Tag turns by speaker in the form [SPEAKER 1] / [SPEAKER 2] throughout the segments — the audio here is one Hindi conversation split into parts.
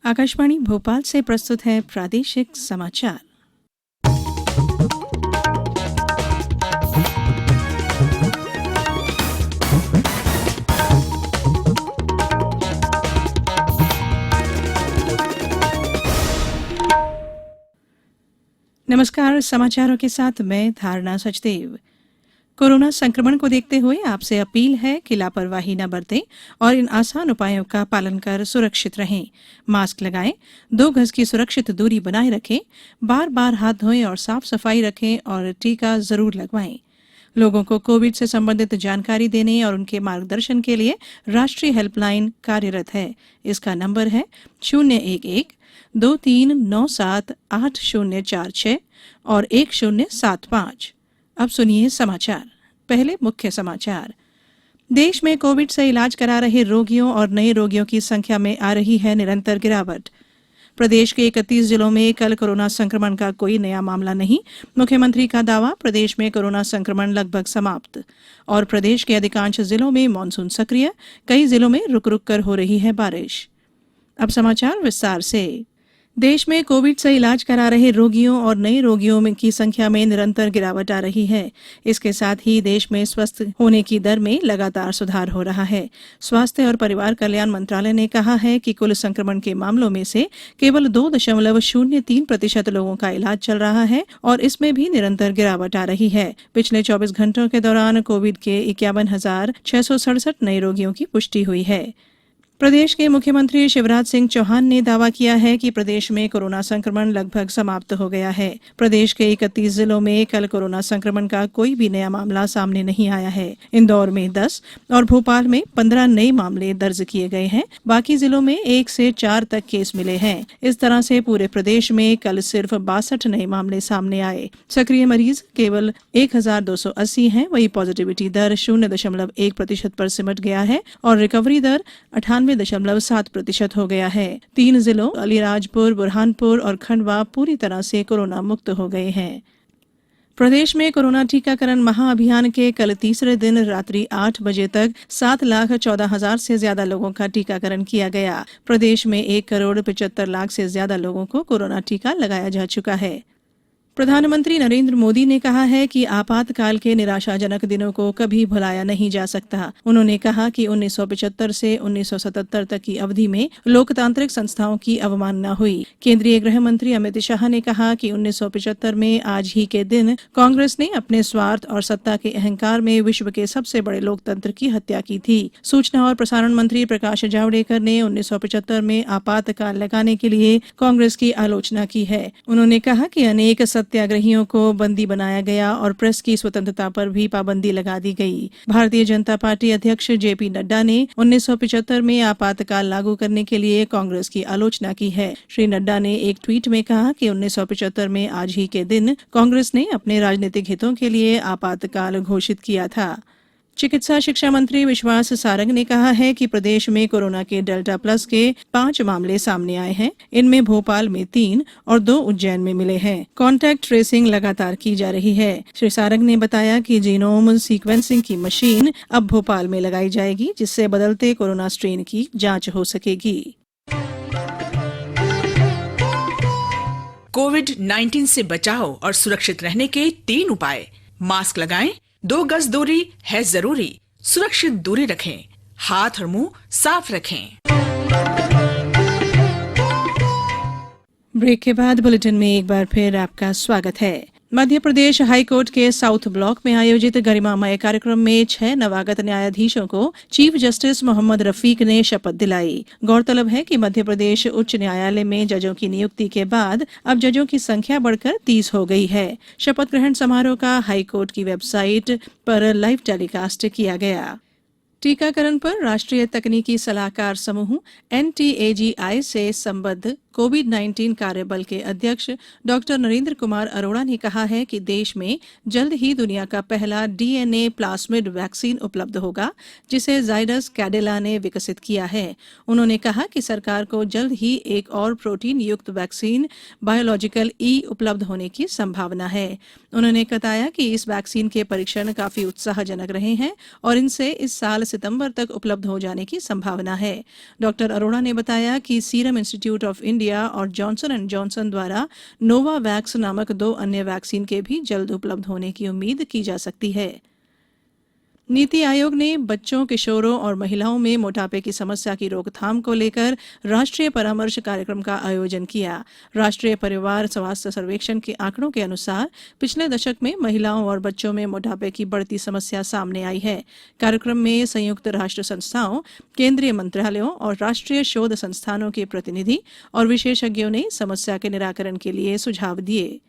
[SPEAKER 1] आकाशवाणी भोपाल से प्रस्तुत है प्रादेशिक समाचार। नमस्कार, समाचारों के साथ मैं धारणा सचदेव। कोरोना संक्रमण को देखते हुए आपसे अपील है कि लापरवाही न बरतें और इन आसान उपायों का पालन कर सुरक्षित रहें। मास्क लगाएं, 2 गज की सुरक्षित दूरी बनाए रखें, बार बार हाथ धोएं और साफ सफाई रखें और टीका जरूर लगवाएं। लोगों को कोविड से संबंधित जानकारी देने और उनके मार्गदर्शन के लिए राष्ट्रीय हेल्पलाइन कार्यरत है। इसका नंबर है 011-2397-8046 और 1075। अब सुनिए समाचार। पहले मुख्य समाचार। देश में कोविड से इलाज करा रहे रोगियों और नए रोगियों की संख्या में आ रही है निरंतर गिरावट। प्रदेश के 31 जिलों में कल कोरोना संक्रमण का कोई नया मामला नहीं। मुख्यमंत्री का दावा, प्रदेश में कोरोना संक्रमण लगभग समाप्त। और प्रदेश के अधिकांश जिलों में मानसून सक्रिय, कई जिलों में रुक रुक कर हो रही है बारिश। अब समाचार विस्तार से। देश में कोविड से इलाज करा रहे रोगियों और नए रोगियों की संख्या में निरंतर गिरावट आ रही है। इसके साथ ही देश में स्वस्थ होने की दर में लगातार सुधार हो रहा है। स्वास्थ्य और परिवार कल्याण मंत्रालय ने कहा है कि कुल संक्रमण के मामलों में से केवल 2.03% लोगों का इलाज चल रहा है और इसमें भी निरंतर गिरावट आ रही है। पिछले 24 घंटों के दौरान कोविड के 51,667 नए रोगियों की पुष्टि हुई है। प्रदेश के मुख्यमंत्री शिवराज सिंह चौहान ने दावा किया है कि प्रदेश में कोरोना संक्रमण लगभग समाप्त हो गया है। प्रदेश के 31 जिलों में कल कोरोना संक्रमण का कोई भी नया मामला सामने नहीं आया है। इंदौर में 10 और भोपाल में 15 नए मामले दर्ज किए गए हैं। बाकी जिलों में 1 से 4 तक केस मिले हैं। इस तरह से पूरे प्रदेश में कल सिर्फ 62 नए मामले सामने आए। सक्रिय मरीज केवल 1280 हैं। वही पॉजिटिविटी दर 0.1% पर सिमट गया है और रिकवरी दर 98.7% हो गया है। 3 जिलों अलीराजपुर, बुरहानपुर और खंडवा पूरी तरह से कोरोना मुक्त हो गए हैं। प्रदेश में कोरोना टीकाकरण महाअभियान के कल तीसरे दिन रात्रि 8 बजे तक 7,14,000 से ज्यादा लोगों का टीकाकरण किया गया। प्रदेश में 1,75,00,000 से ज्यादा लोगों को कोरोना टीका लगाया जा चुका है। प्रधानमंत्री नरेंद्र मोदी ने कहा है कि आपातकाल के निराशाजनक दिनों को कभी भुलाया नहीं जा सकता। उन्होंने कहा कि 1975 से 1977 तक की अवधि में लोकतांत्रिक संस्थाओं की अवमानना हुई। केंद्रीय गृह मंत्री अमित शाह ने कहा कि 1975 में आज ही के दिन कांग्रेस ने अपने स्वार्थ और सत्ता के अहंकार में विश्व के सबसे बड़े लोकतंत्र की हत्या की थी। सूचना और प्रसारण मंत्री प्रकाश जावड़ेकर ने 1975 में आपातकाल लगाने के लिए कांग्रेस की आलोचना की है। उन्होंने कहा कि अनेक सत्याग्रहियों को बंदी बनाया गया और प्रेस की स्वतंत्रता पर भी पाबंदी लगा दी गई। भारतीय जनता पार्टी अध्यक्ष जेपी नड्डा ने 1975 में आपातकाल लागू करने के लिए कांग्रेस की आलोचना की है। श्री नड्डा ने एक ट्वीट में कहा कि 1975 में आज ही के दिन कांग्रेस ने अपने राजनीतिक हितों के लिए आपातकाल घोषित किया था। चिकित्सा शिक्षा मंत्री विश्वास सारंग ने कहा है कि प्रदेश में कोरोना के डेल्टा प्लस के 5 मामले सामने आए हैं। इनमें भोपाल में 3 और 2 उज्जैन में मिले हैं। कॉन्टैक्ट ट्रेसिंग लगातार की जा रही है। श्री सारंग ने बताया कि जीनोम सीक्वेंसिंग की मशीन अब भोपाल में लगाई जाएगी, जिससे बदलते कोरोना स्ट्रेन की जांच हो सकेगी।
[SPEAKER 2] कोविड-19 से बचाव और सुरक्षित रहने के 3 उपाय। मास्क लगाएं, 2 गज दूरी है जरूरी, सुरक्षित दूरी रखें, हाथ और मुंह साफ रखें।
[SPEAKER 1] ब्रेक के बाद बुलेटिन में एक बार फिर आपका स्वागत है। मध्य प्रदेश हाईकोर्ट के साउथ ब्लॉक में आयोजित गरिमामय कार्यक्रम में 6 नवागत न्यायाधीशों को चीफ जस्टिस मोहम्मद रफीक ने शपथ दिलाई। गौरतलब है कि मध्य प्रदेश उच्च न्यायालय में जजों की नियुक्ति के बाद अब जजों की संख्या बढ़कर 30 हो गई है। शपथ ग्रहण समारोह का हाईकोर्ट की वेबसाइट पर लाइव टेलीकास्ट किया गया। टीकाकरण पर राष्ट्रीय तकनीकी सलाहकार समूह NTAGI से संबद्ध कोविड-19 कार्यबल के अध्यक्ष डॉक्टर नरेंद्र कुमार अरोड़ा ने कहा है कि देश में जल्द ही दुनिया का पहला डीएनए प्लास्मिड वैक्सीन उपलब्ध होगा, जिसे जाइडस कैडिला ने विकसित किया है। उन्होंने कहा कि सरकार को जल्द ही एक और प्रोटीन युक्त वैक्सीन बायोलॉजिकल ई उपलब्ध होने की संभावना है। उन्होंने बताया कि इस वैक्सीन के परीक्षण काफी उत्साहजनक रहे हैं और इनसे इस साल सितंबर तक उपलब्ध हो जाने की संभावना है। डॉक्टर अरोड़ा ने बताया कि सीरम इंस्टीट्यूट ऑफ इंडिया और जॉनसन एंड जॉनसन द्वारा नोवावैक्स नामक 2 अन्य वैक्सीन के भी जल्द उपलब्ध होने की उम्मीद की जा सकती है। नीति आयोग ने बच्चों, किशोरों और महिलाओं में मोटापे की समस्या की रोकथाम को लेकर राष्ट्रीय परामर्श कार्यक्रम का आयोजन किया। राष्ट्रीय परिवार स्वास्थ्य सर्वेक्षण के आंकड़ों के अनुसार पिछले दशक में महिलाओं और बच्चों में मोटापे की बढ़ती समस्या सामने आई है। कार्यक्रम में संयुक्त राष्ट्र संस्थाओं, केंद्रीय मंत्रालयों और राष्ट्रीय शोध संस्थानों के प्रतिनिधि और विशेषज्ञों ने समस्या के निराकरण के लिए सुझाव दिए।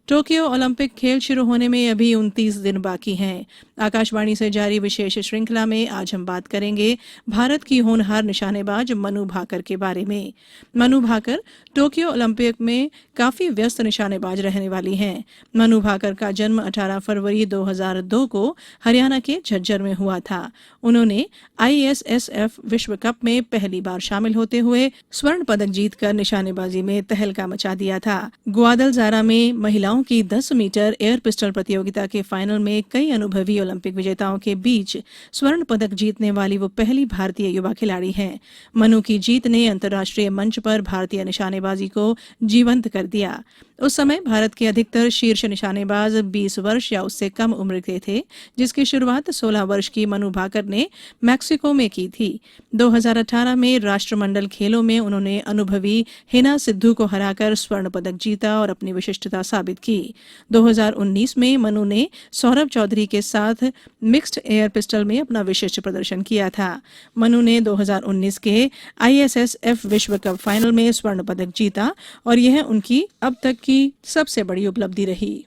[SPEAKER 1] टोक्यो ओलंपिक खेल शुरू होने में अभी 29 दिन बाकी हैं। आकाशवाणी से जारी विशेष श्रृंखला में आज हम बात करेंगे भारत की होनहार निशानेबाज मनु भाकर के बारे में। मनु भाकर टोक्यो ओलंपिक में काफी व्यस्त निशानेबाज रहने वाली हैं। मनु भाकर का जन्म 18 फरवरी 2002 को हरियाणा के झज्जर में हुआ था। उन्होंने ISSF विश्व कप में पहली बार शामिल होते हुए स्वर्ण पदक जीतकर निशानेबाजी में तहलका मचा दिया था। ग्वादलजारा में महिलाओं की 10 मीटर एयर पिस्टल प्रतियोगिता के फाइनल में कई अनुभवी ओलंपिक विजेताओं के बीच स्वर्ण पदक जीतने वाली वो पहली भारतीय युवा खिलाड़ी हैं। मनु की जीत ने अंतर्राष्ट्रीय मंच पर भारतीय निशानेबाजी को जीवंत कर दिया। उस समय भारत के अधिकतर शीर्ष निशानेबाज 20 वर्ष या उससे कम उम्र के थे, जिसकी शुरुआत 16 वर्ष की मनु भाकर ने मैक्सिको में की थी। 2018 में राष्ट्रमंडल खेलों में उन्होंने अनुभवी हिना सिद्धू को हराकर स्वर्ण पदक जीता और अपनी विशिष्टता साबित की। 2019 में मनु ने सौरभ चौधरी के साथ मिक्स्ड एयर पिस्टल में अपना विशिष्ट प्रदर्शन किया था। मनु ने 2019 के ISSF विश्व कप फाइनल में स्वर्ण पदक जीता और यह उनकी अब तक की सबसे बड़ी उपलब्धि रही।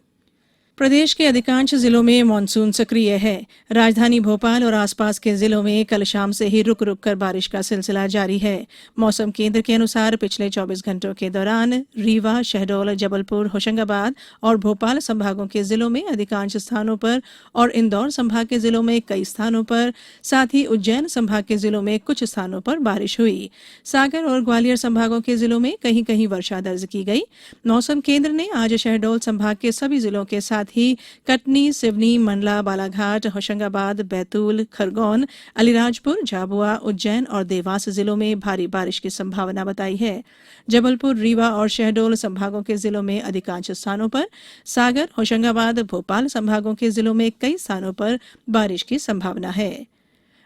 [SPEAKER 1] प्रदेश के अधिकांश जिलों में मानसून सक्रिय है। राजधानी भोपाल और आसपास के जिलों में कल शाम से ही रुक रुक कर बारिश का सिलसिला जारी है। मौसम केंद्र के अनुसार पिछले 24 घंटों के दौरान रीवा, शहडोल, जबलपुर, होशंगाबाद और भोपाल संभागों के जिलों में अधिकांश स्थानों पर और इंदौर संभाग के जिलों में कई स्थानों पर, साथ ही उज्जैन संभाग के जिलों में कुछ स्थानों पर बारिश हुई। सागर और ग्वालियर संभागों के जिलों में कहीं कहीं वर्षा दर्ज की गई। मौसम केंद्र ने आज शहडोल संभाग के सभी जिलों के साथ ही कटनी, सिवनी, मंडला, बालाघाट, होशंगाबाद, बैतूल, खरगोन, अलीराजपुर, झाबुआ, उज्जैन और देवास जिलों में भारी बारिश की संभावना बताई है। जबलपुर, रीवा और शहडोल संभागों के जिलों में अधिकांश स्थानों पर, सागर, होशंगाबाद, भोपाल संभागों के जिलों में कई स्थानों पर बारिश की संभावना है।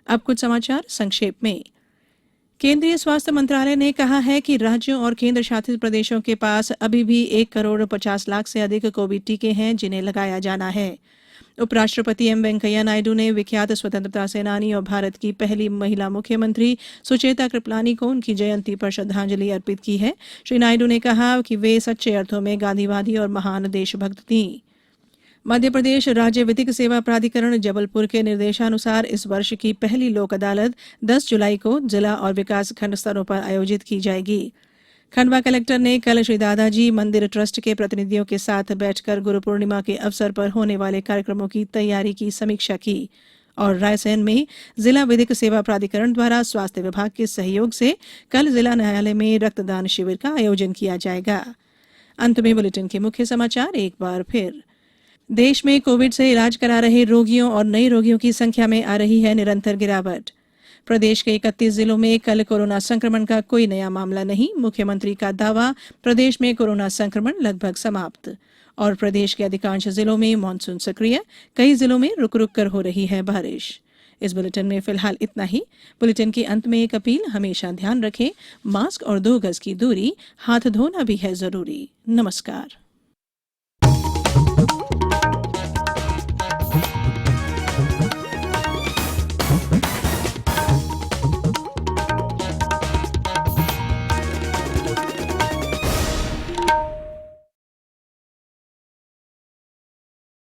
[SPEAKER 1] अब कुछ समाचार संक्षेप में। केंद्रीय स्वास्थ्य मंत्रालय ने कहा है कि राज्यों और केंद्र शासित प्रदेशों के पास अभी भी 1,50,00,000 से अधिक कोविड टीके हैं जिन्हें लगाया जाना है। उपराष्ट्रपति एम वेंकैया नायडू ने विख्यात स्वतंत्रता सेनानी और भारत की पहली महिला मुख्यमंत्री सुचेता कृपलानी को उनकी जयंती पर श्रद्धांजलि अर्पित की है। श्री नायडू ने कहा कि वे सच्चे अर्थों में गांधीवादी और महान देशभक्त थीं। मध्य प्रदेश राज्य विधिक सेवा प्राधिकरण जबलपुर के निर्देशानुसार इस वर्ष की पहली लोक अदालत 10 जुलाई को जिला और विकास खंड स्तरों पर आयोजित की जाएगी। खंडवा कलेक्टर ने कल श्री दादाजी मंदिर ट्रस्ट के प्रतिनिधियों के साथ बैठकर गुरु पूर्णिमा के अवसर पर होने वाले कार्यक्रमों की तैयारी की समीक्षा की। और रायसेन में जिला विधिक सेवा प्राधिकरण द्वारा स्वास्थ्य विभाग के सहयोग से कल जिला न्यायालय में रक्तदान शिविर का आयोजन किया जाएगा। अंत में बुलेटिन के मुख्य समाचार एक बार फिर। देश में कोविड से इलाज करा रहे रोगियों और नए रोगियों की संख्या में आ रही है निरंतर गिरावट। प्रदेश के 31 जिलों में कल कोरोना संक्रमण का कोई नया मामला नहीं, मुख्यमंत्री का दावा। प्रदेश में कोरोना संक्रमण लगभग समाप्त। और प्रदेश के अधिकांश जिलों में मानसून सक्रिय, कई जिलों में रुक रुक कर हो रही है बारिश। इस बुलेटिन में फिलहाल इतना ही। बुलेटिन के अंत में एक अपील, हमेशा ध्यान रखें, मास्क और 2 गज की दूरी, हाथ धोना भी है जरूरी। नमस्कार।